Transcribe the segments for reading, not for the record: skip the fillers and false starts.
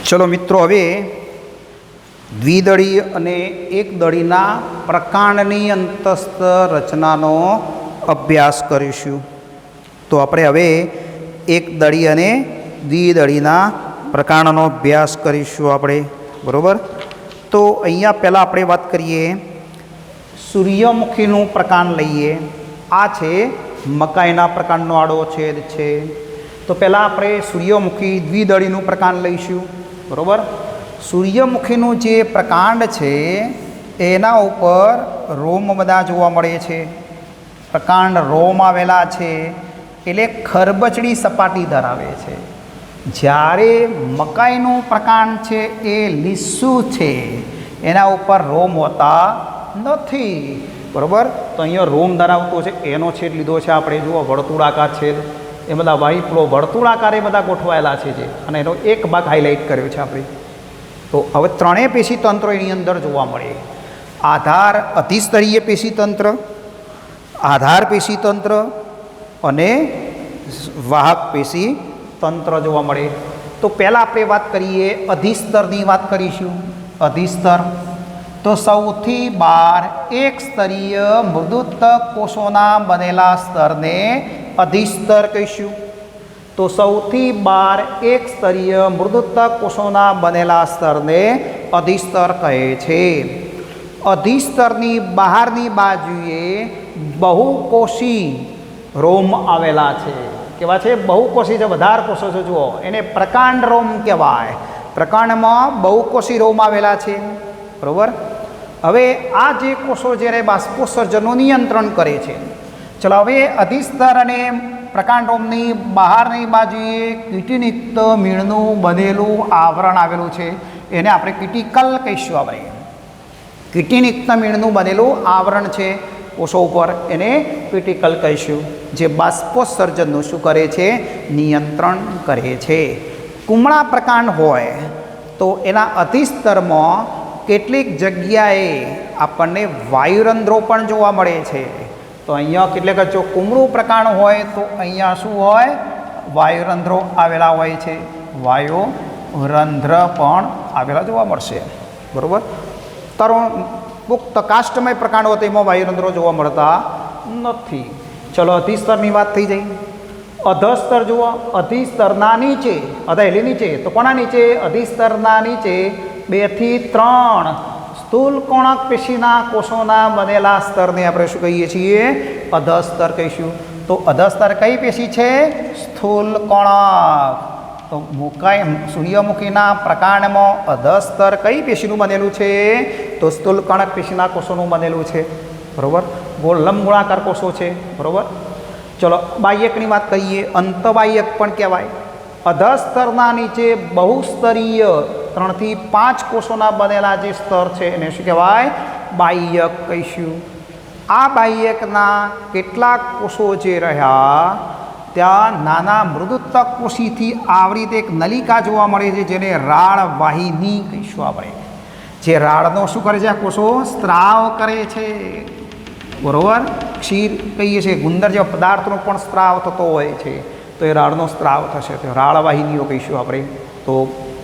चलो मित्रों, हवे द्विदळीय अने एकदळीना प्रकांडनी अंतस्थ रचनानो अभ्यास करीशुं। तो आपणे हवे एकदळीय अने द्विदळीना प्रकांडनो अभ्यास करीशुं आपणे, बरोबर। तो अहींया पहेला आपणे वात करीए सूर्यमुखीनुं प्रकांड लईए। आ छे मकाईना प्रकांडनो आडो छेद छे। तो पहला आपणे सूर्यमुखी द्विदळीनुं प्रकांड लईशुं, बरोबर। सूर्यमुखीनुं जे प्रकांड छे एना उपर रोम बधा जोवा मळे छे। प्रकांड रोम आवेला छे एटले खरबचडी सपाटी धरावे छे। ज्यारे मकाईनुं प्रकांड छे ए લીસું छे, एना उपर रोम होता नथी, बरोबर। तो अहींया रोम धरावतो छे एनो छेद लीधो छे आपणे। जुओ वर्तुळाकार छेद ए बधा वाहिपलो वर्तुळाकारे बधा गोठवायेला छे जे, अने एनो एक भाग हाइलाइट कर्यो छे आपणे। तो हवे त्रणेय पेशी तंत्रो एनी अंदर जोवा मळे। आधार अतिस्तरीय पेशी तंत्र, आधार पेशी तंत्र अने वाहक पेशी तंत्र जोवा मळे। तो पहला आपणे वात करीए अधिस्तरनी वात करीशुं। अधिस्तर तो सौथी बार एक स्तरीय मृदुत्तक कोषोना बनेला स्तरने अधिस्तर कहीशुं। तो सौथी बार एक स्तरीय मृदुत्तक कोषोना बनेला स्तरने अधिस्तर कहे छे। अधिस्तरनी बहारनी बाजुए बहुकोषी रोम आवेला छे। केवा छे? बहुकोषी। जो वधार कोषो छे जुओ एने प्रकांड रोम कहेवाय। प्रकांडमां बहुकोषी रोम आवेला छे, बरोबर। हवे आ जे कोषो ज्यारे बाष्पोत्सर्जननुं नियंत्रण करे छे। चलो हवे अधिस्तर अने प्रकांड रोमनी बहारनी बाजुए किटिनिक्त मीणनुं बनेलुं आवरण आवेलुं छे, एने आपणे किटिकल कहीशुं। आपणे किटिनिक्त मीणनुं बनेलुं आवरण छे कोषो उपर, एने किटिकल कहीशुं। जे बाष्पोत्सर्जननुं शुं करे छे? नियंत्रण करे छे। कुमळा प्रकांड होय तो एना अधिस्तरमां કેટલીક જગ્યાએ આપણને વાયુરંધ્રો પણ જોવા મળે છે। તો અહીંયા કેટલેક જો કુમળું પ્રકાંડ હોય તો અહીંયા શું હોય? વાયુરંધ્રો આવેલા હોય છે। વાયુરંધ્ર પણ આવેલા જોવા મળશે, બરાબર। તરુણ પુખ્ત કાષ્ટમય પ્રકાંડ હોય તો એમાં વાયુરંધ્રો જોવા મળતા નથી। ચલો અધિસ્તરની વાત થઈ જાય। અધસ્તર જુઓ, અધિસ્તરના નીચે, અધાયેલી નીચે, તો કોના નીચે? અધિસ્તરના નીચે 2 થી 3 સ્થૂલ કોણક પેશીના કોષોના બનેલા સ્તરને આપણે શું કહીએ છીએ? અધસ્તર કહીશું। તો અધસ્તર કઈ પેશી છે? સ્થૂલ કોણક। તો સૂર્યમુખીના પ્રકાંડમાં અધસ્તર કઈ પેશીનું બનેલું છે? તો સ્થૂલ કોણક પેશીના કોષોનું બનેલું છે, બરાબર। લંબગોળાકાર કોષો છે, બરાબર। ચલો બાહ્યકની વાત કરીએ। અંતબાહ્યક પણ કહેવાય। અધસ્તરના નીચે બહુસ્તરીય 3 થી 5 કોષોના બનેલા જે સ્તર છે એને શું કહેવાય? બાહ્યક કહીશું। આ બાહ્યકના કેટલાક કોષો જે રહ્યા ત્યાં નાના મૃદુત્તક કોષીથી આવરિત એક નલિકા જોવા મળે છે, જેને રાળ વાહિની કહીશું આપણે। જે રાળનો શું કરે છે? આ કોષો સ્ત્રાવ કરે છે, બરોબર। ક્ષીર કહીએ છીએ, ગુંદર જેવા પદાર્થનો પણ સ્ત્રાવ થતો હોય છે, તો એ રાળનો સ્ત્રાવ થશે, તો રાળવાહિનીઓ કહીશું આપણે। તો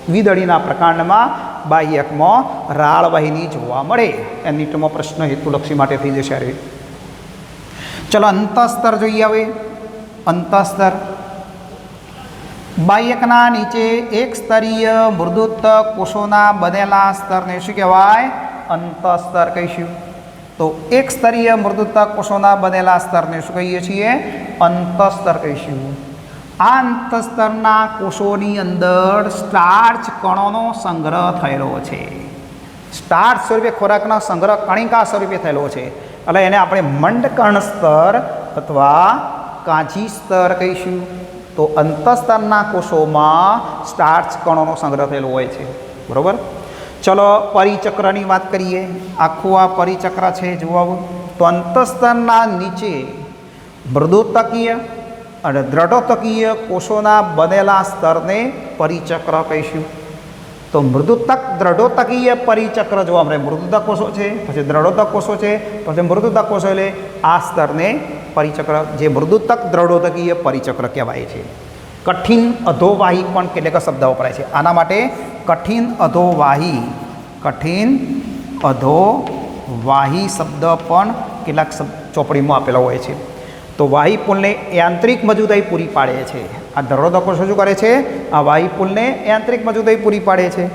દ્વિદળીના પ્રકાંડમાં બાહ્યકમાં રાળવાહિની જોવા મળે। એ નીટમાં પ્રશ્ન હેતુલક્ષી માટે થઈ જશે। અરે ચલો અંતસ્તર જોઈએ। હવે અંતસ્તર બાહ્યકના નીચે એક સ્તરીય મૃદુત્તક કોષોના બનેલા સ્તરને શું કહેવાય? અંતસ્તર કહીશું। તો એક સ્તરીય મૃદુત્તક કોષોના બનેલા સ્તરને શું કહીએ છીએ? અંતસ્તર કહીશું। આ અંતસ્તરના કોષોની અંદર સ્ટાર્ચ કણોનો સંગ્રહ થયેલો છે। સ્ટાર્ચ સ્વરૂપે ખોરાકનો સંગ્રહ કણિકા સ્વરૂપે થયેલો છે, એટલે એને આપણે મંડકર્ણ સ્તર અથવા કાંચી સ્તર કહીશું। તો અંતસ્તરના કોષોમાં સ્ટાર્ચ કણોનો સંગ્રહ થયેલો હોય છે, બરાબર। ચલો પરિચક્રની વાત કરીએ। આખું આ પરિચક્ર છે જુઓ। તો અંતસ્તરના નીચે મૃદુતકીય અને દ્રઢોતકીય કોષોના બનેલા સ્તરને પરિચક્ર કહીશું। તો મૃદુતક દ્રઢોતકીય પરિચક્ર જોવા મળે। મૃદુતક કોષો છે, પછી દ્રઢોતક કોષો છે, પછી મૃદુતક કોષો, એટલે આ સ્તરને પરિચક્ર, જે મૃદુતક દ્રઢોતકીય પરિચક્ર કહેવાય છે। કઠિન અધોવાહી પણ કેટલાક શબ્દ વપરાય છે. આના માટે કઠિન અધોવાહી શબ્દ પણ કેટલાક ચોપડીમાં આપેલા હોય છે. તો વાહી પુલને યાંત્રિક મજબૂતાઈ પૂરી પાડે છે. આ ધરોધકો શું કરે છે? આ વાહી પુલને યાંત્રિક મજબૂતાઈ પૂરી પાડે છે.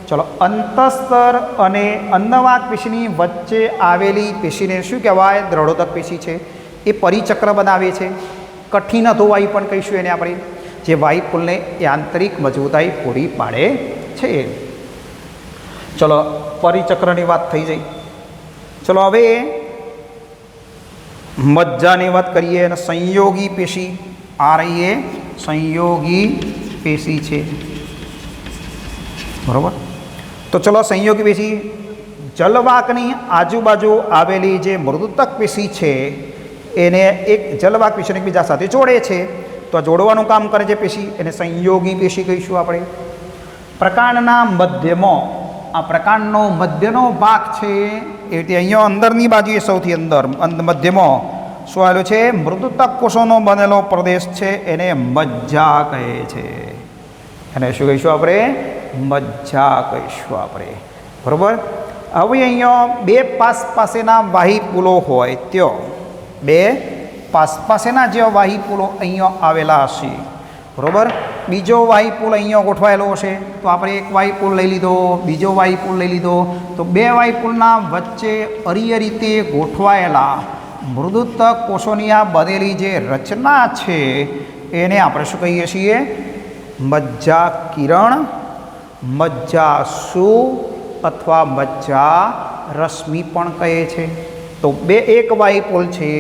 ચલો, અંતસ્તર અને અન્નવાક પેશીની વચ્ચે આવેલી પેશીને શું કહેવાય? દ્રઢોદક પેશી છે. એ પરિચક્ર બનાવે છે. કઠિન અધોવાહી પણ કહીશું એને આપણે, જે વાહી પુલને યાંત્રિક મજબૂતાઈ પૂરી પાડે છે. ચલો, પરિચક્રની વાત થઈ જઈ. ચલો હવે મજ્જાની વાત કરીએ. અને સંયોગી પેશી આ રહી એ સંયોગી પેશી છે, બરાબર. તો ચલો, સંયોગી પેશી જલવાકની આજુબાજુ આવેલી જે મૃદુતક પેશી છે એને એક જલવાક પેશીને એકબીજા સાથે જોડે છે. તો આ જોડવાનું કામ કરે છે પેશી, એને સંયોગી પેશી કહીશું આપણે. પ્રકાંડના મધ્યમાં, આ પ્રકાંડનો મધ્યનો ભાગ છે એ રીતે અહીંયા અંદરની બાજુએ સૌથી અંદર મધ્યમાં શું આવેલું છે? મૃદુતક કોષોનો બનેલો પ્રદેશ છે, એને મજ્જા કહે છે. એને શું કહીશું આપણે? મજ્જા કહીશું આપણે, બરાબર. હવે અહીંયા બે પાસેના વાહી પુલો હોય ત્યાં બે પાસેના જે વાહી પુલો અહીંયા આવેલા હશે, બરાબર. બીજો વાહી પુલ અહીંયા ગોઠવાયેલો હશે, તો આપણે એક વાહી પુલ લઈ લીધો, બીજો વાહી પુલ લઈ લીધો. તો બે વાહી પુલના વચ્ચે અરીય રીતે ગોઠવાયેલા મૃદુતક કોષોની આ બનેલી જે રચના છે એને આપણે શું કહીએ છીએ? મજ્જા કિરણ, મજ્જાસુ અથવા મજ્જા રશ્મિ પણ કહે છે. તો એક વાહી પુલ છે,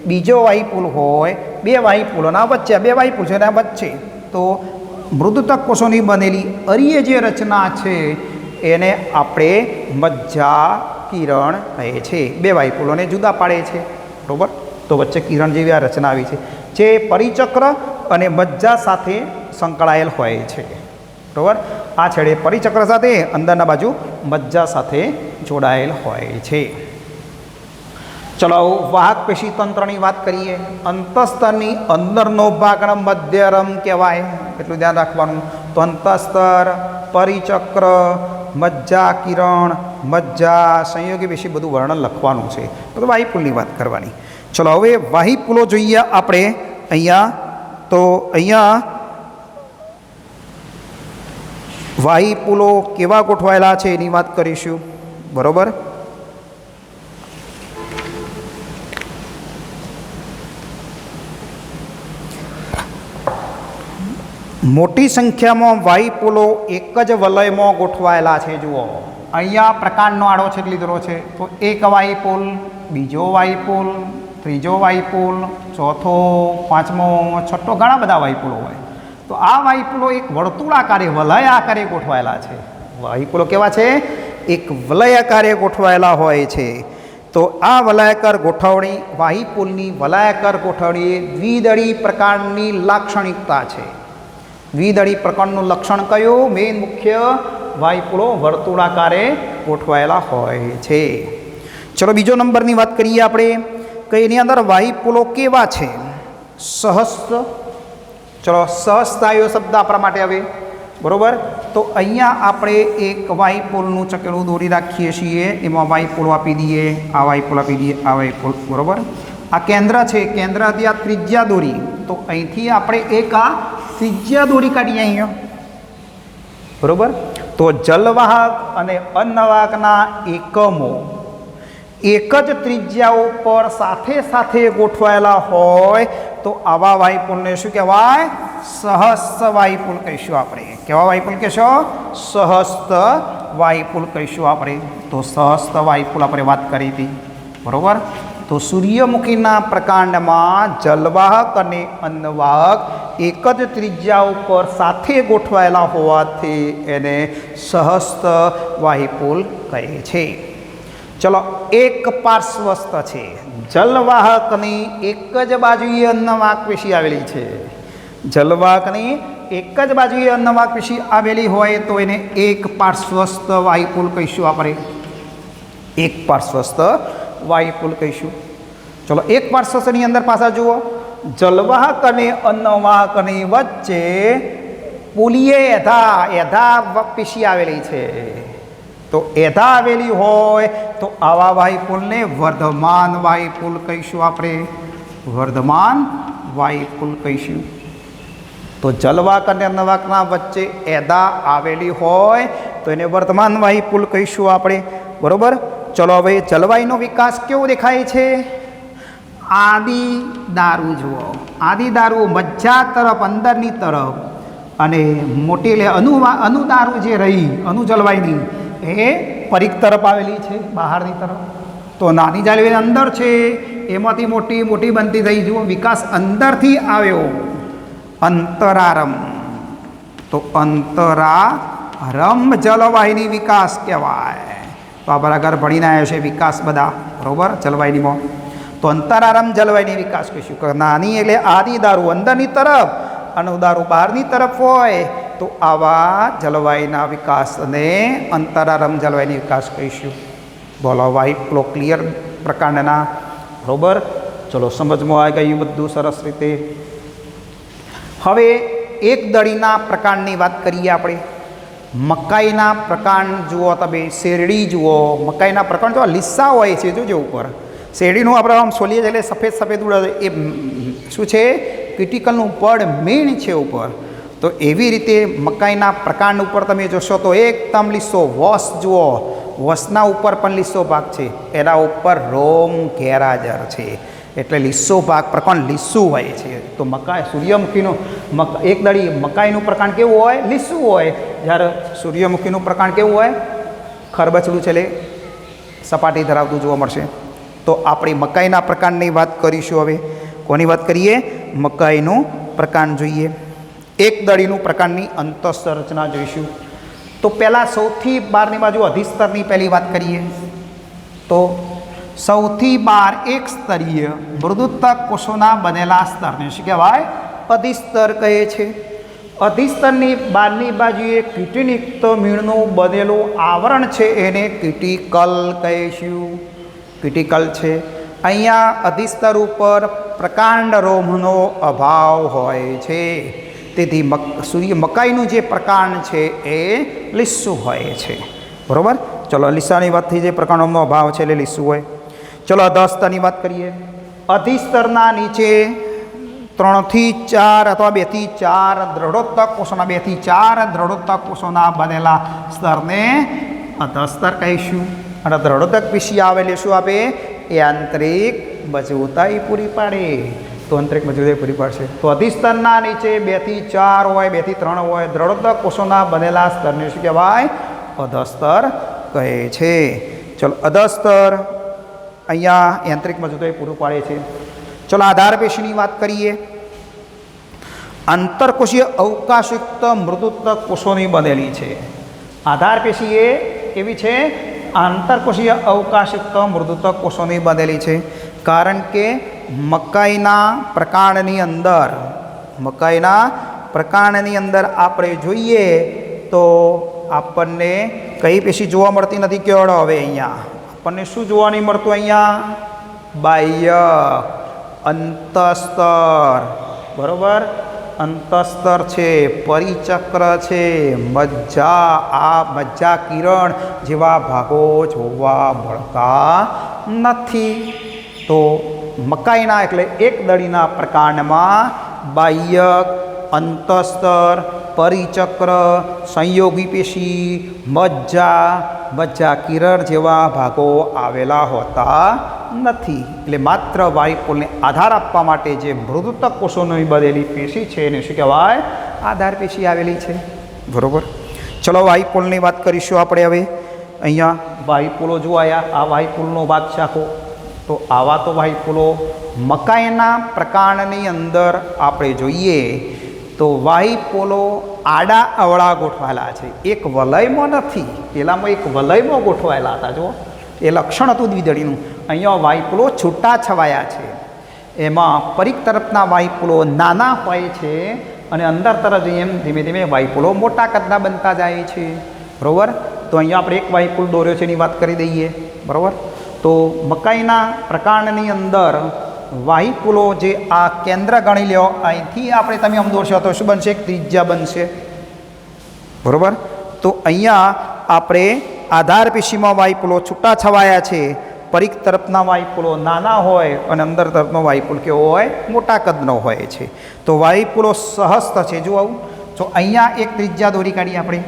બીજો વાહી પુલ હોય, બે વાહી પુલોના વચ્ચે, બે વાહી પુલ છે એના વચ્ચે તો મૃદુતક કોષોની બનેલી અરીય જે રચના છે એને આપણે મજ્જા કિરણ કહે છે. બે વાહી પુલોને જુદા પાડે છે, બરાબર. તો વચ્ચે કિરણ જેવી આ રચના આવી છે જે પરિચક્ર અને મજ્જા સાથે સંકળાયેલ હોય છે, બરાબર. આ છેડે પરિચક્ર સાથે, અંદરના બાજુ મજ્જા સાથે જોડાયેલ હોય છે. ચલો, વાહક પેશી તંત્રની વાત કરીએ. અંતસ્તરની અંદરનો ભાગ મધ્યરમ કહેવાય, એટલું ધ્યાન રાખવાનું. તો અંતસ્તર, પરિચક્ર, મજ્જા કિરણ, મજ્જા સંયોગી પેશી બધું વર્ણન લખવાનું છે. બધું વાહી પુલની વાત કરવાની. ચલો, હવે વાહી પુલો જોઈએ આપણે અહીંયા. તો અહીંયા વાહી પુલો કેવા ગોઠવાયેલા છે એની વાત કરીશું, બરાબર. મોટી સંખ્યામાં વાહી પુલો એક જ વલયમાં ગોઠવાયેલા છે. જુઓ, અહીંયા પ્રકાંડનો આડો છેદ લીધેલો છે. તો એક વાહી પુલ, બીજો વાહી પુલ, ત્રીજો વાહી પુલ, ચોથો, પાંચમો, છઠ્ઠો, ઘણા બધા વાહી પુલો હોય. તો આ વાહી પુલો એક વર્તુળાકારે, વલય આકારે ગોઠવાયેલા છે. વાહી પુલો કેવા છે? એક વલય આકારે ગોઠવાયેલા હોય છે. તો આ વલયાકાર ગોઠવણી, વાહી પુલની વલયાકાર ગોઠવણી એ દ્વિદળી પ્રકારની લાક્ષણિકતા છે. દ્વિદળી પ્રકારનું લક્ષણ કયું? મેઇન મુખ્ય વાહી પુલો વર્તુળાકારે ગોઠવાયેલા હોય છે. ચલો, બીજો નંબરની વાત કરીએ આપણે કે એની અંદર વાહી પુલો કેવા છે? સહસ્ત. ચલો, સહસ્તાયો શબ્દ આપણા માટે આવે, બરાબર. તો અહીંયા આપણે એક વાહી પુલનું ચકેડું દોરી રાખીએ છીએ, એમાં વાહી પુલ આપી દઈએ, આ વાહી પુલ આપી દઈએ, આ વાહી પુલ, બરાબર. આ કેન્દ્ર છે, કેન્દ્રથી આ ત્રિજ્યા દોરી, તો અહીંથી આપણે એક આ ત્રિજ્યા દોરી કાઢીએ અહીંયા, બરાબર. તો જલવાહક અને અન્નવાહકના એકમો એક જ ત્રિજ્યા ઉપર સાથે સાથે ગોઠવાયેલા હોય તો આવા વાહી પુલને શું કહેવાય? સહસ્ત વાહી પુલ કહીશું આપણે. કેવા વાહી પુલ કહેશો? સહસ્ત વાહી પુલ કહીશું આપણે. તો સહસ્ત વાહી પુલ આપણે વાત કરી હતી, બરાબર. તો સૂર્યમુખીના પ્રકાંડમાં જલવાહક અને અન્નવાહક એક જ ત્રિજ્યા ઉપર સાથે ગોઠવાયેલા હોવાથી એને સહસ્ત વાહી પુલ કહે છે. ચલો, એક પાર્શ્વસ્થ છે. જલવાહકની એક જ બાજુએ અન્નવાહક પેશી આવેલી છે. જલવાહકની એક જ બાજુએ અન્નવાહક પેશી આવેલી હોય તો એને એક પાર્શ્વસ્થ વાહી પુલ કહીશું આપણે. એક પાર્શ્વસ્થ વાહી પુલ કહીશું. ચલો, એક પાર્શ્વસ્થની અંદર પાછા જુઓ, જલવાહક અને અન્નવાહકની વચ્ચે પુલીએ એધા પેશી આવેલી છે. તો એધા આવેલી હોય તો આવા વાયુપુલને વર્ધમાન વાયુપુલ કહીશું આપણે. વર્ધમાન વાયુપુલ કહીશું. તો જલવાહક અને અન્નવાહકના વચ્ચે એધા આવેલી હોય તો એને વર્ધમાન વાયુપુલ કહીશું આપણે. બરોબર. ચલો હવે જલવાયુનો વિકાસ કેવો દેખાય છે? આદિ દારૂ જુઓ. આદિ દારૂ મજ્જા તરફ, અંદરની તરફ, અને મોટી એટલે અનુદારૂ જે રહી અનુ જલવાયુની એ પરિઘ તરફ આવેલી છે, બહારની તરફ. તો નાની જલવાયુ અંદર છે, એમાંથી મોટી મોટી બનતી થઈ. જુઓ વિકાસ અંદરથી આવ્યો. અંતરારમ. તો અંતરારમ જલવાયુની વિકાસ કહેવાય. તો આ બરાબર ભણીને આવ્યો છે વિકાસ બધા. બરાબર. જલવાયુમાં તો અંતરારમ જલવાયુની વિકાસ કહીશું. નાની એટલે આદિ દારૂ અંદરની તરફ, અનુદારૂ બહારની તરફ હોય તો આવા જલવાયુના વિકાસને અંતરારમ જલવાયુની વિકાસ કહીશું. બોલો વાયુપુલો ક્લિયર પ્રકારના. બરાબર. ચલો સમજમાં આવી ગયું બધું સરસ રીતે. હવે એક દળીના પ્રકારની વાત કરીએ આપણે. મકાઈના પ્રકાર જુઓ તમે. શેરડી જુઓ. મકાઈના પ્રકાર જુઓ. લીસા હોય છે જોજો ઉપર. શેરડીનું આપણે આમ સોલીએ એટલે સફેદ સફેદ ઉડે એ શું છે? ક્રિટિકલનું પડ મેણ છે ઉપર. તો એવી રીતે મકાઈના પ્રકાંડ ઉપર તમે જોશો તો એકદમ લીસો. વસ જુઓ. વસના ઉપર પણ લીસો ભાગ છે. એના ઉપર રોમ ગેરહાજર છે. એટલે લીસો ભાગ પ્રકાંડ લીસું હોય છે. તો મકાઈ સૂર્યમુખીનું એક દળી મકાઈનું પ્રકાંડ કેવું હોય? લીસું હોય. જ્યારે સૂર્યમુખીનું પ્રકાંડ કેવું હોય? ખરબચડું છે, એટલે સપાટી ધરાવતું જોવા મળશે. તો આપણી મકાઈના પ્રકારની વાત કરીશું હવે. કોની વાત કરીએ? મકાઈનું પ્રકાંડ જોઈએ. એક દળીનું પ્રકારની અંતઃસંરચના જોઈશું. તો પહેલાં સૌથી બહારની બાજુ અધિસ્તરની પહેલી વાત કરીએ. તો સૌથી બહાર એક સ્તરીય મૃદુતક કોષોના બનેલા સ્તરને શું કહેવાય? અધિસ્તર કહે છે. અધિસ્તરની બહારની બાજુએ કીટીયુક્ત મીણનું બનેલું આવરણ છે, એને કીટીકલ કહીશું. ક્રિટિકલ છે. અહીંયા અધિસ્તર ઉપર પ્રકાંડ રોમનો અભાવ હોય છે. તેથી મકાઈનું જે પ્રકાંડ છે એ લીસું હોય છે. બરાબર. ચલો લીસાની વાત થઈ જાય. પ્રકાંડ રોમનો અભાવ છે એટલે લીસું હોય. ચલો અધસ્તરની વાત કરીએ. અધિસ્તરના નીચે 3 થી 4 અથવા 2 થી 4 દ્રઢોત્તક કોષોના 2 થી 4 દ્રઢોત્તક કોષોના બનેલા સ્તરને અધસ્તર કહીશું. અને દ્રઢોત્તક પેશી આવેલી શું આપે? એ આંતરિક મજબૂતાઈ પૂરી પાડે. તો આંતરિક મજબૂતાઈ પૂરી પાડશે. તો અધિસ્તરના નીચે 2 થી 4 હોય, 2 થી 3 હોય દ્રઢોત્તક કોષોના બનેલા સ્તરને શું કહેવાય? અધસ્તર કહે છે. ચલો અધસ્તર અહીંયા યાંત્રિક મજબૂતાઈ પૂરું પાડે છે. ચલો આધાર પેશીની વાત કરીએ. આંતરકોષીય અવકાશયુક્ત મૃદુત્તક કોષોની બનેલી છે. આધાર પેશી એ કેવી છે? આંતરકોષીય અવકાશયુક્ત મૃદુત્તક કોષોની બનેલી છે. કારણ કે મકાઈના પ્રકાંડની અંદર આપણે જોઈએ તો આપણને કઈ પેશી જોવા મળતી નથી. કેવડો હવે અહીંયા આપણને શું જોવા નહીં મળતું? અહીંયા બાહ્ય અંતસ્તર. બરાબર. અંતસ્તર છે, પરિચક્ર છે, મજ્જા, આ મજ્જા કિરણ જેવા ભાગો જોવા મળતા નથી. તો મકાઈના એટલે એક દળીના પ્રકાંડમાં બાહ્ય, અંતસ્તર, પરિચક્ર, સંયોગી પેશી, મજ્જા કિરણ જેવા ભાગો આવેલા હોતા નથી. એટલે માત્ર વાયુપુલને આધાર આપવા માટે જે મૃદુત્તક કોષોની બનેલી પેશી છે એને શું કહેવાય? આધાર પેશી આવેલી છે. બરાબર. ચલો વાયુપુલની વાત કરીશું આપણે હવે. અહીંયા વાયુપુલો જોવાયા. આ વાયુપુલનો ભાગ છે આખો. તો આવા તો વાયુપુલો મકાઈના પ્રકાંડની અંદર આપણે જોઈએ તો વાયુપુલો આડા અવળા ગોઠવાયેલા છે. એક વલયમાં નથી. પેલામાં એક વલયમાં ગોઠવાયેલા હતા. જો એ લક્ષણ હતું દ્વિદળીનું. અહીંયા વાયુપુલો છૂટા છવાયા છે. એમાં પરિઘ તરફના વાયુપુલો નાના હોય છે અને અંદર તરફ એમ ધીમે ધીમે વાયુપુલો મોટા કદના બનતા જાય છે. બરાબર. તો અહીંયા આપણે એક વાયુપુલ દોર્યો છે એની વાત કરી દઈએ. બરાબર. તો મકાઈના પ્રકાંડની અંદર વાહિપુલો જે આ કેન્દ્ર ગણી લો, અહીંથી આપણે તમે આમ દોરશો તો શું બનશે? ત્રિજ્યા બનશે, બરાબર. તો અહીંયા આપણે આધાર પેશીમાં વાહિપુલો છૂટા છવાયા છે, પરિઘ તરફના વાહિપુલો નાના હોય અને અંદર તરફનો વાહિપુલ કેવો હોય? મોટા કદનો હોય છે. તો વાહિપુલો સહસ્ત છે. જો આવું, જો અહીંયા એક ત્રિજ્યા દોરી કાઢીએ આપણે,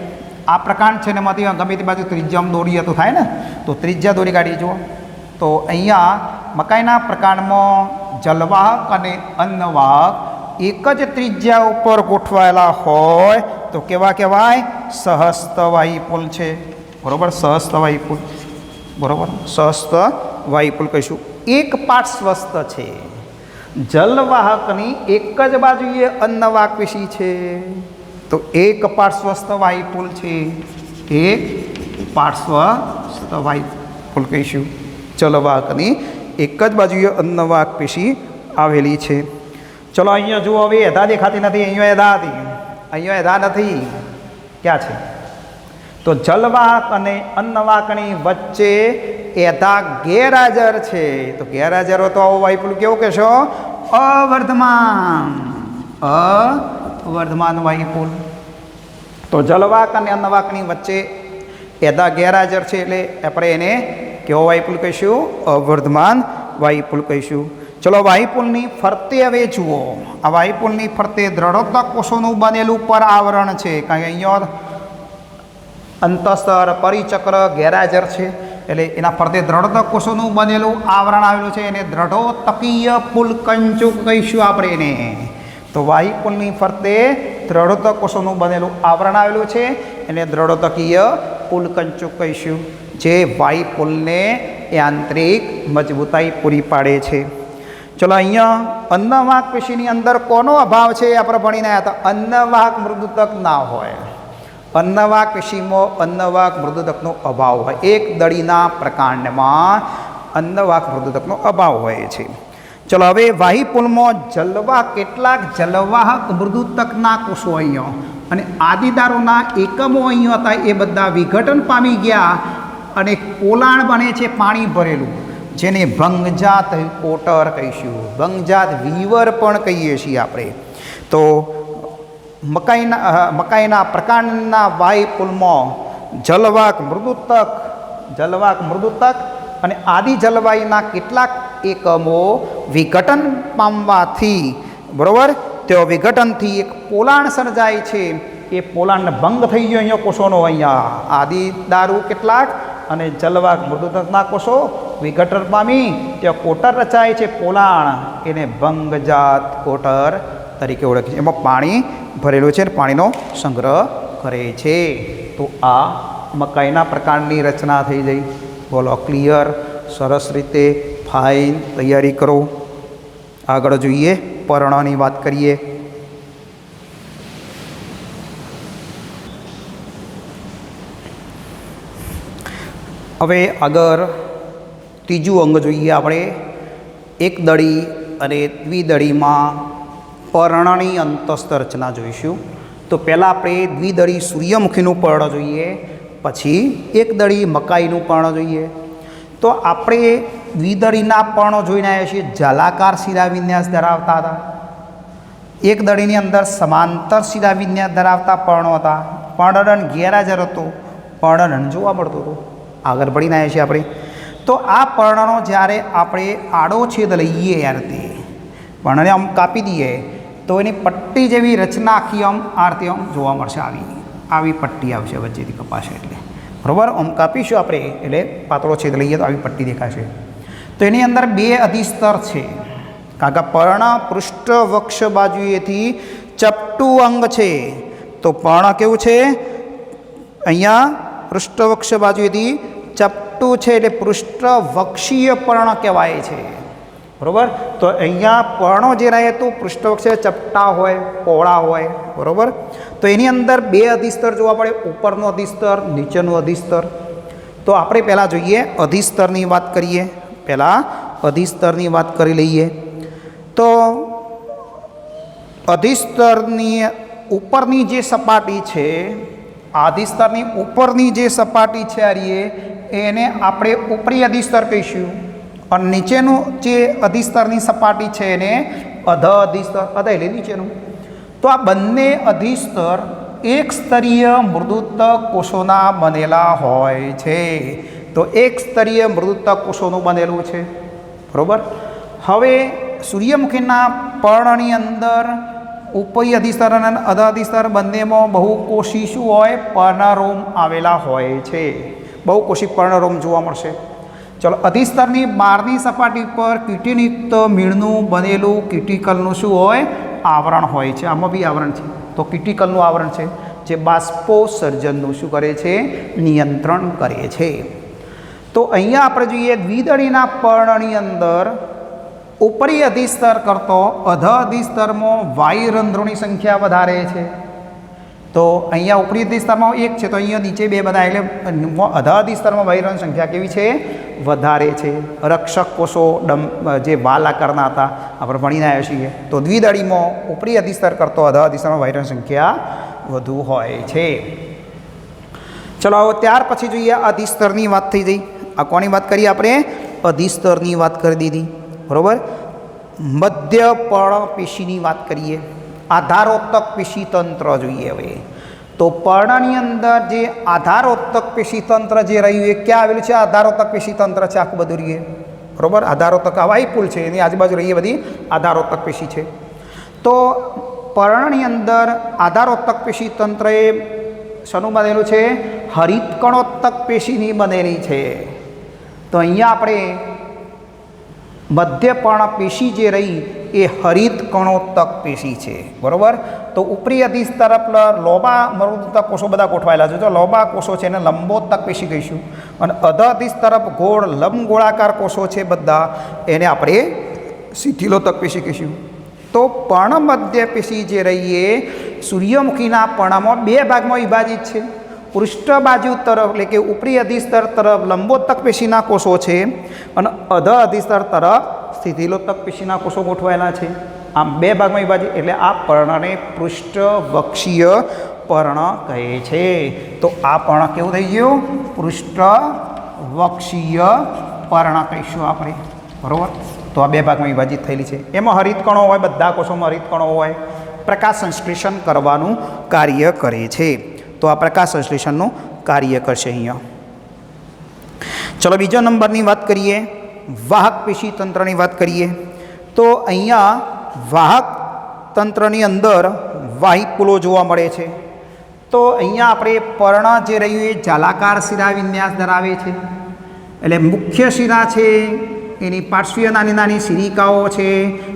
આ પ્રકાંડ છે ને એમાંથી ગમે તે બાજુ ત્રિજ્યામાં દોરીએ તો થાય ને, તો ત્રિજ્યા દોરી કાઢીએ. જુઓ તો અહીંયા મકાઈના પ્રકાંડમાં જલવાહક અને અન્નવાહક એક જ ત્રિજ્યા ઉપર ગોઠવાયેલા હોય તો કેવા કહેવાય? સહસ્ત વાહિપુલ છે, બરાબર. સહસ્ત વાહિપુલ, બરાબર. સહસ્ત વાહિપુલ કહીશું. એક પાર્શ્વસ્થ છે, જલવાહકની એક જ બાજુએ અન્નવાહક પેશી છે, તો એક પાર્શ્વસ્થ વાહિપુલ છે. એક પાર્શ્વસ્થ વાહિપુલ કહીશું. જલવાહકની એક જ બાજુએ અન્નવાહક પેશી આવેલી છે. ચલો અહીંયા જુઓ, હવે એધા દેખાતી નથી, અહીંયા એધા હતી, અહીંયા એધા નથી. ક્યાં છે? તો જલવાહક અને અન્નવાહકની વચ્ચે એધા ગેરહાજર છે. તો ગેરહાજર હોય તો આવો વાહિપુલ કેવો કહેશો? અવર્ધમાન. અવર્ધમાન વાહિપુલ. તો જલવાહક અને અન્નવાહકની વચ્ચે એધા ગેરહાજર છે એટલે આપણે એને કેવો વાહિપુલ કહીશું? અવર્ધમાન વાહિપુલ કહીશું. ચલો વાહિપુલની ફરતે હવે જુઓ, આ વાહિપુલની ફરતે દ્રઢોત્તક કોષોનું બનેલું પર આવરણ છે, કારણ કે અહીંયા અંતસ્તર પરિચક્ર ગેરહાજર છે એટલે એના ફરતે દ્રઢોત્તક કોષોનું બનેલું આવરણ આવેલું છે, એને દ્રઢોત્તકીય પુલકંચુક કહીશું આપણે એને. તો વાહિપુલની ફરતે દ્રઢોત્તક કોષોનું બનેલું આવરણ આવેલું છે, એને દ્રઢોત્તકીય પુલકંચુક કહીશું, જે વાહિપુલને યાંત્રિક મજબૂતાઈ પૂરી પાડે છે. ચલો અહીંયા અન્નવાહક પેશીની અંદર કોનો અભાવ છે આપણે ભણીને આવ્યા હતા? અન્નવાહક મૃદુતક ના હોય. અન્નવાહક પેશીમાં અન્નવાહક મૃદુતકનો અભાવ હોય. એક દળીના પ્રકાંડમાં અન્નવાહક મૃદુતકનો અભાવ હોય છે. ચલો હવે વાહિપુલમાં કેટલાક જલવાહક મૃદુતકના કોષો અહીંયા અને આદિદારોના એકમો અહીંયા હતા, એ બધા વિઘટન પામી ગયા અને પોલાણ બને છે પાણી ભરેલું, જેને ભંગજાત કોટર કહીશું, ભંગજાત વિવર પણ કહીએ છીએ આપણે. તો મકાઈના પ્રકાંડના વાહિપુલમાં જલવાહક મૃદુતક અને આદિ જલવાયુના કેટલાક એકમો વિઘટન પામવાથી, બરાબર, તેઓ વિઘટનથી એક પોલાણ સર્જાય છે. એ પોલાણને ભંગ થઈ ગયો અહીંયા કોષોનો, અહીંયા આદિ દારૂ કેટલાક અને જલવાહક મૃદુતકના કોષો વિઘટન પામી ત્યાં કોટર રચાય છે, પોલાણ, એને ભંગજાત કોટર તરીકે ઓળખે છે. એમાં પાણી ભરેલું છે અને પાણીનો સંગ્રહ કરે છે. તો આ મકાઈના પ્રકારની રચના થઈ ગઈ. બોલો, ક્લિયર? સરસ રીતે ફાઇન તૈયારી કરો. આગળ જોઈએ, પર્ણની વાત કરીએ. હવે આગળ ત્રીજું અંગ જોઈએ આપણે. એક દળી અને દ્વિદળીમાં પર્ણની અંતસ્થ રચના જોઈશું. તો પહેલાં આપણે દ્વિદળી સૂર્યમુખીનું પર્ણ જોઈએ, પછી એક દળી મકાઈનું પર્ણ જોઈએ. તો આપણે દ્વિદળીના પર્ણો જોઈને આવ્યા છીએ, જલાકાર શિરાવિન્યાસ ધરાવતા હતા. એક દળીની અંદર સમાંતર શિરાવિન્યાસ ધરાવતા પર્ણો હતા. પર્ણદંડ ગેરહાજર હતો, પર્ણદંડ જોવા મળતો હતો. આગળ ભણીને આવ્યા છીએ આપણે. તો આ પર્ણનો જ્યારે આપણે આડો છેદ લઈએ, યાર તે પર્ણને આમ કાપી દઈએ તો એની પટ્ટી જેવી રચના આખી આમ આરતી આમ જોવા મળશે. આવી પટ્ટી આવશે વચ્ચેથી કપાશે એટલે, બરાબર. આમ કાપીશું આપણે એટલે પાતળો છેદ લઈએ તો આવી પટ્ટી દેખાશે. તો એની અંદર બે અધિસ્તર છે, કારણ કે પર્ણ પૃષ્ઠ વક્ષ બાજુએથી ચપટું અંગ છે. તો પર્ણ કેવું છે? અહીંયા પૃષ્ઠવક્ષ બાજુએથી ચપટું છે એટલે પૃષ્ઠવક્ષીય પર્ણ કહેવાય છે, બરાબર. તો અહીંયા પર્ણો જે રહે તો પૃષ્ઠવક્ષ ચપટા હોય, પહોળા હોય, બરાબર. તો એની અંદર બે અધિસ્તર જોવા પડે, ઉપરનું અધિસ્તર, નીચેનું અધિસ્તર. તો આપણે પહેલાં જોઈએ અધિસ્તરની વાત કરીએ. પહેલાં અધિસ્તરની વાત કરી લઈએ. તો અધિસ્તરની ઉપરની જે સપાટી છે, અધિસ્તરની ઉપરની જે સપાટી છે એને આપણે ઉપરી અધિસ્તર કહીશું. અને નીચેનું જે અધિસ્તરની સપાટી છે એને અધિસ્તર એટલે નીચેનું. તો આ બંને અધિસ્તર એક સ્તરીય મૃદુતક કોષોના બનેલા હોય છે. તો એક સ્તરીય મૃદુતક કોષોનું બનેલું છે, બરાબર. હવે સૂર્યમુખીના પર્ણની અંદર ઉપરી અધિસ્તર અને અધ અધિસ્તર બંનેમાં બહુકોષી શું હોય? પર્ણરોમ આવેલા હોય છે. બહુકોષી પર્ણરોમ જોવા મળશે. ચલો, અધિસ્તરની બહારની સપાટી પર કીટીયુક્ત મીણનું બનેલું કીટીકલનું શું હોય? આવરણ હોય છે. આમાં બી આવરણ છે. તો કીટીકલનું આવરણ છે જે બાષ્પોત્સર્જનનું શું કરે છે? નિયંત્રણ કરે છે. તો અહીંયા આપણે જોઈએ દ્વિદળીના પર્ણની અંદર ઉપરી અધિસ્તર કરતો અધ અધિસ્તરમાં વાયુરંધ્રોની સંખ્યા વધારે છે. તો અહીંયા ઉપરી અધિસ્તરમાં એક છે, તો અહીંયા નીચે બે બધા, એટલે અધ અધિસ્તરમાં વાયુરંધ્રોની સંખ્યા કેવી છે? વધારે છે. રક્ષક કોષો જે વાલ આકારના હતા આપણે ભણીને આવ્યા છીએ. તો દ્વિદળીમાં ઉપરી અધિસ્તર કરતો અધ અધિસ્તરમાં વાયુરંધ્રોની સંખ્યા વધુ હોય છે. ચલો, હવે ત્યાર પછી જોઈએ અધિસ્તરની વાત થઈ ગઈ. આ કોની વાત કરીએ આપણે? અધિસ્તરની વાત કરી દીધી, બરાબર. મધ્ય પર્ણ પેશીની વાત કરીએ. આધારોત્તક પેશી તંત્ર જોઈએ હવે. તો પર્ણની અંદર જે આધારોત્તક પેશી તંત્ર જે રહ્યું એ ક્યાં આવેલું છે? આધારોત્તક પેશી તંત્ર છે આખું બધું રહીએ, બરાબર. આધારોત્તક આ વાયુપુલ છે, એની આજુબાજુ રહીએ બધી આધારોત્તક પેશી છે. તો પર્ણની અંદર આધારોત્તક પેશી તંત્ર એ શાનું બનેલું છે? હરિત કણોત્તક પેશીની બનેલી છે. તો અહીંયા આપણે મધ્ય પર્ણ પેશી જે રહી એ હરિત કણોત્તક પેશી છે, બરાબર. તો ઉપરી અધિસ્તર પર લોબા મૃદુતક કોષો બધા ગોઠવાયેલા છે. જો લોબા કોષો છે એને લંબોત્તક પેશી કહીશું, અને અધ અધિસ્તરફ ગોળ લંબગોળાકાર કોષો છે બધા, એને આપણે શિથિલોત્તક પેશી કહીશું. તો પર્ણ મધ્ય પેશી જે રહી એ સૂર્યમુખીના પર્ણમાં બે ભાગમાં વિભાજિત છે. પૃષ્ઠ બાજુ તરફ એટલે કે ઉપરી અધિસ્તર તરફ લંબોત્તક પેશીના કોષો છે, અને અધ અધિસ્તર તરફ શિથિલોત્તક પેશીના કોષો ગોઠવાયેલા છે. આમ બે ભાગમાં વિભાજિત, એટલે આ પર્ણને પૃષ્ઠવક્ષીય પર્ણ કહે છે. તો આ પર્ણ કેવું થઈ ગયું? પૃષ્ઠવક્ષીય પર્ણ કહીશું આપણે, બરાબર. તો આ બે ભાગમાં વિભાજિત થયેલી છે. એમાં હરિત કણો હોય, બધા કોષોમાં હરિત કણો હોય. પ્રકાશ સંશ્લેષણ કરવાનું કાર્ય કરે છે. તો આ પ્રકાશ સંશ્લેષણનું કાર્ય કરશે અહીંયા. ચલો, બીજો નંબરની વાત કરીએ. વાહક પેશી તંત્રની વાત કરીએ. તો અહીંયા વાહક તંત્રની અંદર વાહિપુલો જોવા મળે છે. તો અહીંયા આપણે પર્ણ જે રહ્યું એ જાલાકાર શિરા વિન્યાસ ધરાવે છે. એટલે મુખ્ય શિરા છે, એની પાર્શ્વીય નાની નાની શિરિકાઓ છે,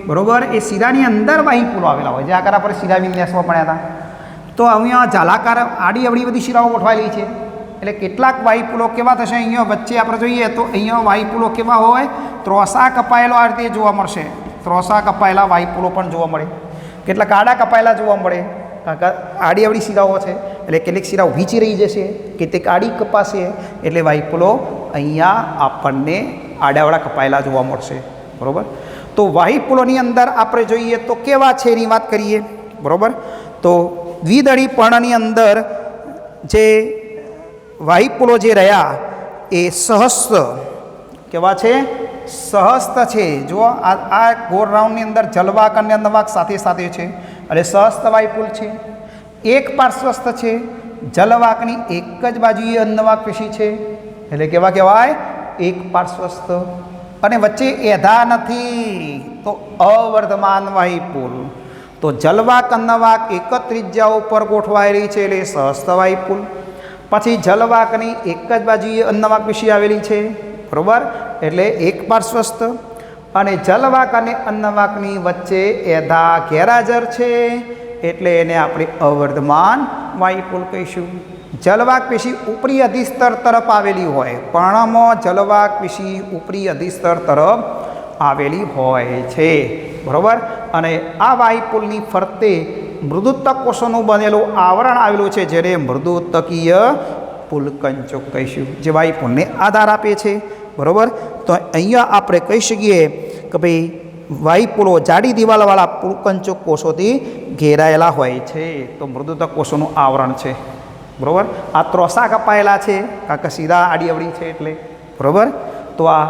બરાબર. એ શિરાની અંદર વાહિપુલો આવેલા હોય, જે આકાર આપણે શિરા વિન્યાસમાં ભણ્યા હતા. તો અહીંયા જાલાકાર આડી અવળી બધી શિરાઓ ગોઠવાયેલી છે. એટલે કેટલાક વાયુપુલો કેવા થશે? અહીંયા વચ્ચે આપણે જોઈએ તો અહીંયા વાયુપુલો કેવા હોય? ત્રોસા કપાયેલો આ રીતે જોવા મળશે. ત્રોસા કપાયેલા વાયુપુલો પણ જોવા મળે. કેટલાક આડા કપાયેલા જોવા મળે, કારણ કે આડી અવળી શિરાઓ છે. એટલે કેટલીક શિરા ઊભી રહી જશે, કેટલીક આડી કપાશે. એટલે વાયુપુલો અહીંયા આપણને આડાવડા કપાયેલા જોવા મળશે, બરાબર. તો વાયુપુલોની અંદર આપણે જોઈએ તો કેવા છે એની વાત કરીએ, બરાબર. તો દ્વિદળી પર્ણની અંદર જે વાયુપુલો જે રહ્યા એ સહસ્ત કેવા છે? સહસ્ત છે. જો આ ગોળ રાઉન્ડની અંદર જલવાક અને અન્નવાક સાથે સાથે છે, એટલે સહસ્ત વાયુપુલ છે. એક પાર્શ્વસ્થ છે, જલવાકની એક જ બાજુએ અન્નવાક પેશી છે, એટલે કેવા કહેવાય? એક પાર્શ્વસ્થ. અને વચ્ચે એધા નથી, તો અવર્ધમાન વાયુપુલ. તો જલવાક અન્નવાક એક જ ત્રિજ્યા ઉપર ગોઠવાયેલી છે, એટલે સહસ્ત વાયુપુલ. પછી જલવાકની એક જ બાજુએ અન્નવાક પેશી આવેલી છે, બરાબર, એટલે એક પાર્શ્વસ્થ. અને જલવાક અને અન્નવાકની વચ્ચે એધા ગેરહાજર છે, એટલે એને આપણે અવર્ધમાન વાયુપુલ કહીશું. જલવાક પેશી ઉપરી અધિસ્તર તરફ આવેલી હોય, પર્ણમાં જલવાક પેશી ઉપરી અધિસ્તર તરફ આવેલી હોય છે, બરાબર. અને આ વાયુપુલની ફરતે મૃદુતક કોષોનું બનેલું આવરણ આવેલું છે, જેને મૃદુતકીય પુલકંચક કહીશું, જે વાયુપુલને આધાર આપે છે, બરાબર. તો અહીંયા આપણે કહી શકીએ કે ભાઈ વાયુપુલો જાડી દિવાલવાળા પુલકંચક કોષોથી ઘેરાયેલા હોય છે. તો મૃદુતક કોષોનું આવરણ છે, બરાબર. આ ત્રોસા કપાયેલા છે, કારણ કે સીધા આડી અવળી છે એટલે, બરાબર. તો આ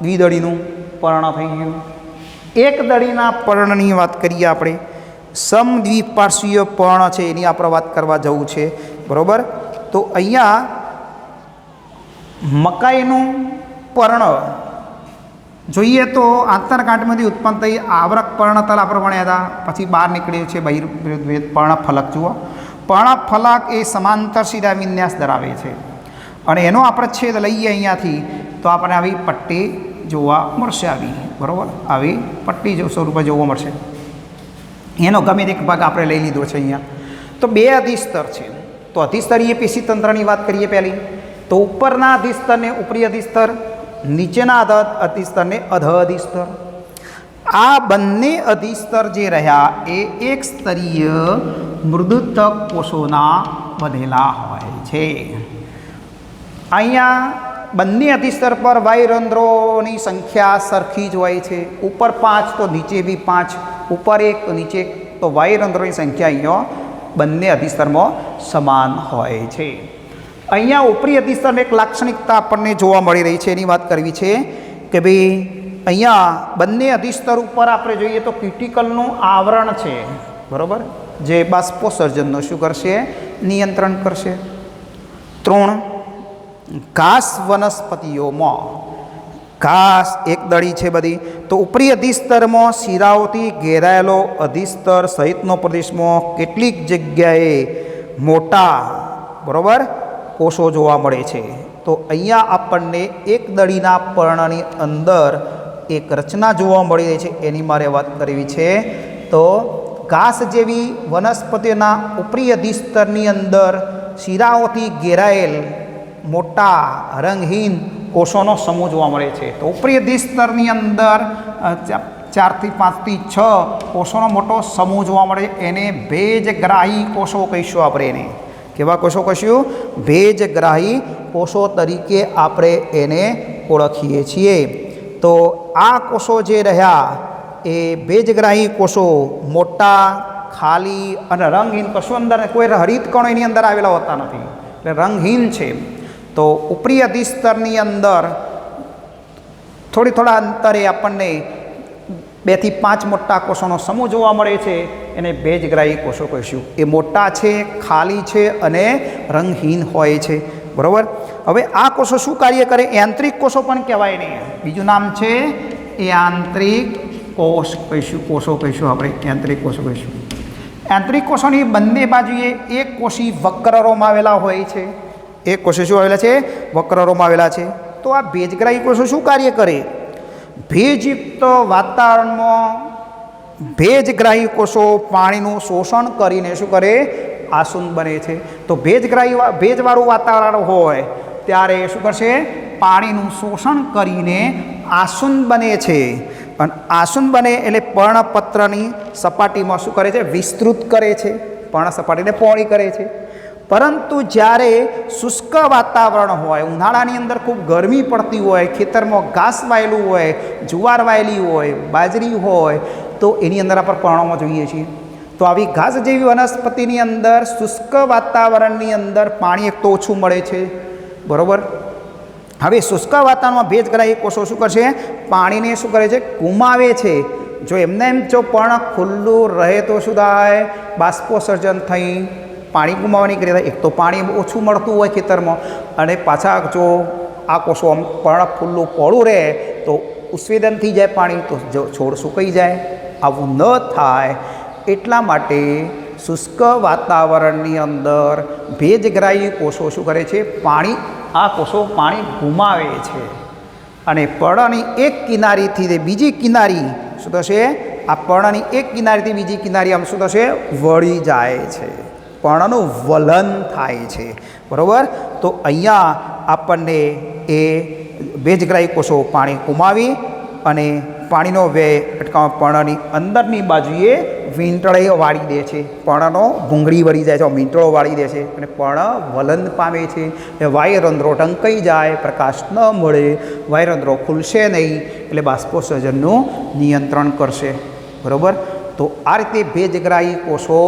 દ્વિદળીનું પર્ણ થઈ ગયું. એક દળીના પર્ણની વાત કરીએ આપણે. સમદ્વિપાર્શ્વીય પર્ણ છે એની આપણે વાત કરવા જવું છે, બરાબર. તો અહીંયા મકાઈનું પર્ણ જોઈએ તો આંતરગાંઠમાંથી ઉત્પન્ન થઈ આવરક પર્ણતલ આપણે ભણ્યા હતા, પછી બહાર નીકળ્યું છે બહિર્વેદ પર્ણફલક. જુઓ, પર્ણફલક એ સમાંતર શિરા વિન્યાસ ધરાવે છે અને એનો આપણે છેદ લઈએ અહીંયાથી તો આપણને આવી પટ્ટી જોવા મળશે, આવી, બરાબર, આવી પટ્ટી સ્વરૂપે જોવા મળશે. એનો ગમે તે એક ભાગ આપણે લઈ લીધો છે અહીંયા. તો બે અધિસ્તર છે. તો અધિસ્તરીય પેશીતંત્રની વાત કરીએ પહેલી. તો ઉપરના અધિસ્તરને ઉપરી અધિસ્તર, નીચેના અધિસ્તરને અધ અધિસ્તર. આ બંને અધિસ્તર જે રહ્યા એ એક સ્તરીય મૃદુતક કોષોના વધેલા હોય છે. અહીંયા બંને અધિસ્તર પર વાયુરંધ્રોની સંખ્યા સરખી જ હોય છે. ઉપર 5 તો નીચે બી 5, ઉપર 1 તો નીચે 1, તો વાયુરંધ્રોની સંખ્યા અહીંયા બંને અધિસ્તરમાં સમાન હોય છે. અહીંયા ઉપરી અધિસ્તરમાં એક લાક્ષણિકતા આપણને જોવા મળી રહી છે, એની વાત કરવી છે કે ભાઈ અહીંયા બંને અધિસ્તર ઉપર આપણે જોઈએ તો ક્યુટિકલનું આવરણ છે, બરાબર, જે બાષ્પોત્સર્જનનું શું કરશે, નિયંત્રણ કરશે. 3, ઘાસ વનસ્પતિઓમાં ઘાસ એક દળી છે બધી, તો ઉપરી અધિસ્તરમાં શિરાઓથી ઘેરાયેલો અધિસ્તર સહિતનો પ્રદેશમાં કેટલીક જગ્યાએ મોટા, બરાબર, કોષો જોવા મળે છે. તો અહીંયા આપણને એક દળીના પર્ણની અંદર એક રચના જોવા મળી રહી છે, એની મારે વાત કરવી છે. તો ઘાસ જેવી વનસ્પતિઓના ઉપરી અધિસ્તરની અંદર શિરાઓથી ઘેરાયેલ મોટા રંગહીન કોષોનો સમૂહ જોવા મળે છે. તો ઉપરી અધિસ્તરની અંદર 4 થી 5 થી 6 કોષોનો મોટો સમૂહ જોવા મળે છે. એને ભેજગ્રાહી કોષો કહીશું આપણે. એને કેવા કોષો કહીશું? ભેજગ્રાહી કોષો તરીકે આપણે એને ઓળખીએ છીએ. તો આ કોષો જે રહ્યા એ ભેજગ્રાહી કોષો મોટા, ખાલી અને રંગહીન, કશું અંદર કોઈ હરિત કણો એની અંદર આવેલા હોતા નથી, એટલે રંગહીન છે. તો ઉપરી અધિસ્તરની અંદર થોડા અંતરે આપણને 2 થી 5 મોટા કોષોનો સમૂહ જોવા મળે છે, એને ભેજગ્રાહી કોષો કહીશું. એ મોટા છે, ખાલી છે અને રંગહીન હોય છે, બરાબર. હવે આ કોષો શું કાર્ય કરે? યાંત્રિક કોષો પણ કહેવાય ને, બીજું નામ છે યાંત્રિક કોષ કહીશું, કોષો કહીશું આપણે, યાંત્રિક કોષો કહીશું. યાંત્રિક કોષોની બંને બાજુએ એક કોષી વક્રરોમ આવેલા હોય છે. એક કોષો શું આવેલા છે? વક્રરોમ આવેલા છે. તો આ ભેજગ્રાહી કોષો શું કાર્ય કરે? ભેજયુક્ત વાતાવરણમાં ભેજગ્રાહી કોષો પાણીનું શોષણ કરીને શું કરે? આસુન બને છે. તો ભેજવાળું વાતાવરણ હોય ત્યારે શું કરશે? પાણીનું શોષણ કરીને આસુન બને છે. અને આસુન બને એટલે પર્ણપત્રની સપાટીમાં શું કરે છે? વિસ્તૃત કરે છે, પર્ણ સપાટીને પહોળી કરે છે. પરંતુ જ્યારે શુષ્ક વાતાવરણ હોય, ઉનાળાની અંદર ખૂબ ગરમી પડતી હોય, ખેતરમાં ઘાસ વાયેલું હોય, જુવાર વાયેલી હોય, બાજરી હોય, તો એની અંદર આપણે પર્ણોમાં જોઈએ છીએ. તો આવી ઘાસ જેવી વનસ્પતિની અંદર શુષ્ક વાતાવરણની અંદર પાણી એક તો ઓછું મળે છે, બરાબર. હવે શુષ્ક વાતાવરણમાં ભેજગ્રાહી કોષો શું કરશે? પાણીને શું કરે છે? ગુમાવે છે. જો એમને એમ જો પર્ણ ખુલ્લું રહે તો શું થાય? બાષ્પોત્સર્જન થઈ પાણી ગુમાવવાની ક્રિયા થાય. એક તો પાણી ઓછું મળતું હોય ખેતરમાં, અને પાછા જો આ કોષો પર્ણ ખુલ્લું પહોળું રહે તો ઉત્સેદન થઈ જાય પાણી, તો છોડ સુકાઈ જાય. આવું ન થાય એટલા માટે શુષ્ક વાતાવરણની અંદર ભેજગ્રાહી કોષો શું કરે છે? આ કોષો પાણી ગુમાવે છે અને પર્ણની એક કિનારીથી બીજી કિનારી શું થશે? આ પર્ણની એક કિનારીથી બીજી કિનારી આમ શું થશે? વળી જાય છે. પર્ણનું વલન થાય છે, બરાબર. તો અહીંયા આપણને એ ભેજગ્રાહી કોષો પાણી ગુમાવી અને પાણીનો વ્યય અટકાવવા પર્ણની અંદરની બાજુએ વીંટળે વાળી દે છે. પર્ણનો ભૂંગળી વળી જાય છે, વીંટળો વાળી દે છે અને પર્ણ વલન પામે છે. વાયુરંધ્રો ઢંકાઈ જાય, પ્રકાશ ન મળે, વાયુરંધ્રો ખુલશે નહીં, એટલે બાષ્પોત્સર્જનનું નિયંત્રણ કરશે, બરાબર. તો આ રીતે ભેજગ્રાહી કોષો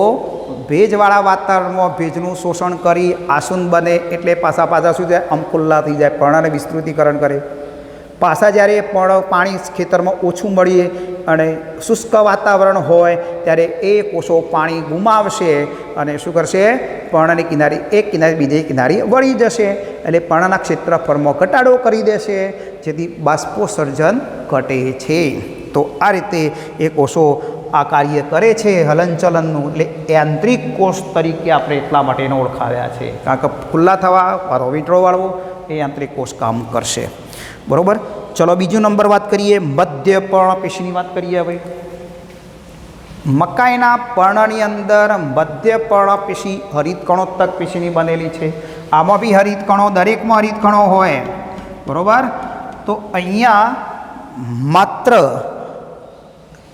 ભેજવાળા વાતાવરણમાં ભેજનું શોષણ કરી આસુન બને, એટલે પાછા શું જાય? આમ ખુલ્લા થઈ જાય, પર્ણને વિસ્તૃતિકરણ કરે. પાછા જ્યારે પણ પાણી ખેતરમાં ઓછું મળીએ અને શુષ્ક વાતાવરણ હોય ત્યારે એ કોષો પાણી ગુમાવશે અને શું કરશે, પર્ણની કિનારી એક કિનારી બીજી કિનારી વળી જશે, એટલે પર્ણના ક્ષેત્રફળમાં ઘટાડો કરી દેશે, જેથી બાષ્પોસર્જન ઘટે છે. તો આ રીતે એ કોષો આ કાર્ય કરે છે હલનચલનનું, એટલે યાંત્રિક કોષ તરીકે આપણે એટલા માટે એને ઓળખાવ્યા છે, કારણ કે ખુલ્લા થવા પારો વીંટળો વાળવો એ યાંત્રિક કોષ કામ કરશે. બરાબર. ચલો બીજો નંબર વાત કરીએ, મધ્ય પર્ણપેશીની વાત કરીએ. હવે મકાઈના પર્ણની અંદર મધ્ય પર્ણપેશી હરિતકણોત્તક પેશીની બનેલી છે. આમાં બી હરિતકણો, દરેકમાં હરિતકણો હોય. બરાબર. તો અહીંયા માત્ર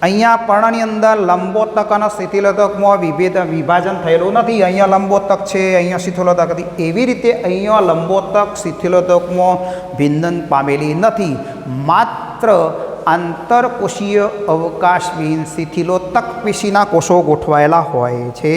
અહીંયા પર્ણની અંદર લંબોતક અને શિથિલોતકમાં વિભાજન થયેલું નથી. અહીંયા લંબોતક છે, અહીંયા શિથિલોતક નથી. એવી રીતે અહીંયા લંબોતક શિથિલોતકમાં ભિન્નન પામેલી નથી. માત્ર આંતરકોષીય અવકાશવિહીન શિથિલોતક પેશીના કોષો ગોઠવાયેલા હોય છે.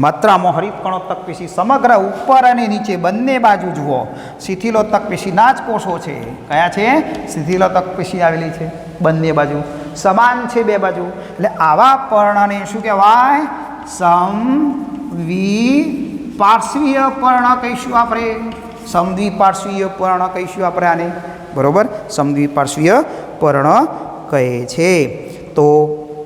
માત્ર આમાં હરિતકણોત્તક પેશી સમગ્ર ઉપર અને નીચે બંને બાજુ જુઓ શિથિલોતક પેશીના જ કોષો છે. કયા છે? શિથિલોતક પેશી આવેલી છે બંને બાજુ, સમાન છે બે બાજુ. એટલે આવા પર્ણને શું કહેવાય? સમદ્વિપાર્શ્વીય પર્ણ કહીશું આપણે. સમદ્વિપાર્શ્વીય પર્ણ કહીશું આપણે આને. બરાબર. સમદ્વિપાર્શ્વીય પર્ણ કહે છે. તો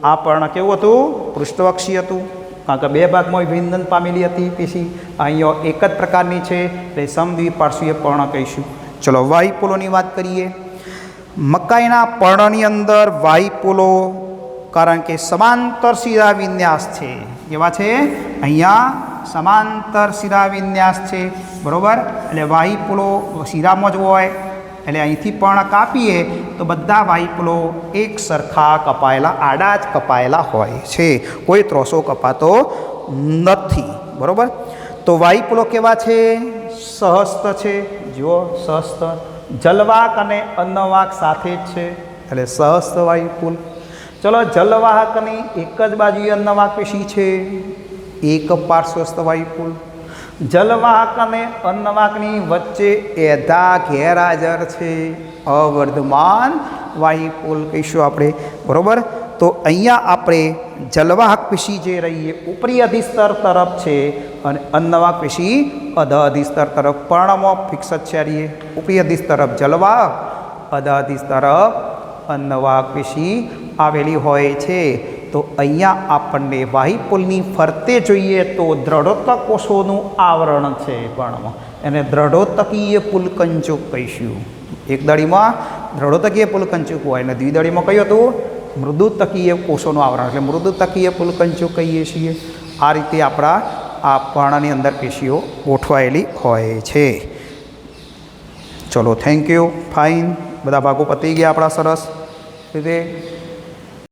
આ પર્ણ કેવું હતું? પૃષ્ઠવક્ષી હતું, કારણ કે બે ભાગમાં વિભિન્ન પામેલી હતી પેશી. અહીંયા એક જ પ્રકારની છે, એટલે સમદ્વિપાર્શ્વીય પર્ણ કહીશું. ચલો વાયુપોલોની વાત કરીએ. મકાઈના પર્ણની અંદર વાયુપોલો, કારણ કે સમાંતર શિરા વિન્યાસ છે. કેવા છે? અહીંયા સમાંતર શિરા વિન્યાસ છે. બરાબર. એટલે વાયુપોલો શિરામાં જ હોય, એટલે અહીંથી પર્ણ કાપીએ તો બધા વાયુપોલો એક સરખા કપાયેલા, આડા જ કપાયેલા હોય છે, કોઈ ત્રોસો કપાતો નથી. બરાબર. તો વાયુપોલો કેવા છે? સહસ્ત છે. જુઓ સહસ્ત, જલવાહક અને અન્નવાહક સાથે જ છે, એટલે સહસ્ત વાયુપોલ. ચલો જલવાહકની એક જ બાજુએ અન્નવાહક પેશી છે, એક પાર્શ્વસ્થ વાયુપોલ. જલવાહક અને અન્નવાહકની વચ્ચે એધા ગેરહાજર છે, અવર્ધમાન વાયુપોલ કહીશું આપણે. બરાબર. તો અહીંયા આપણે જલવાહક પેશી જે રહીએ ઉપરી અધિસ્તર તરફ છે અને અન્નવાહક પેશી અધ અધિસ્તર તરફ. પર્ણમાં ફિક્સ જ છે રહીએ. ઉપરી અધિસ્તર તરફ જલવાહક, અધ અધિસ્તર તરફ અન્નવાહક પેશી આવેલી હોય છે. તો અહીંયા આપણને વાયુપોલની ફરતે જોઈએ તો દ્રઢોતક કોષોનું આવરણ છે પર્ણમાં, એને દ્રઢોતકીય પુલકંચુક કહીશું. એક દળીમાં દ્રઢોતકીય પુલકંચુક હોય અને દ્વિદળીમાં કયું હતું? મૃદુતકીય કોષોનું આવરણ, એટલે મૃદુતકીય પુલકંચુક કહીએ છીએ. આ રીતે આપણા આ પર્ણની અંદર પેશીઓ ગોઠવાયેલી હોય છે. ચલો થેન્ક યુ. ફાઇન. બધા ભાગો પતી ગયા આપણા સરસ રીતે.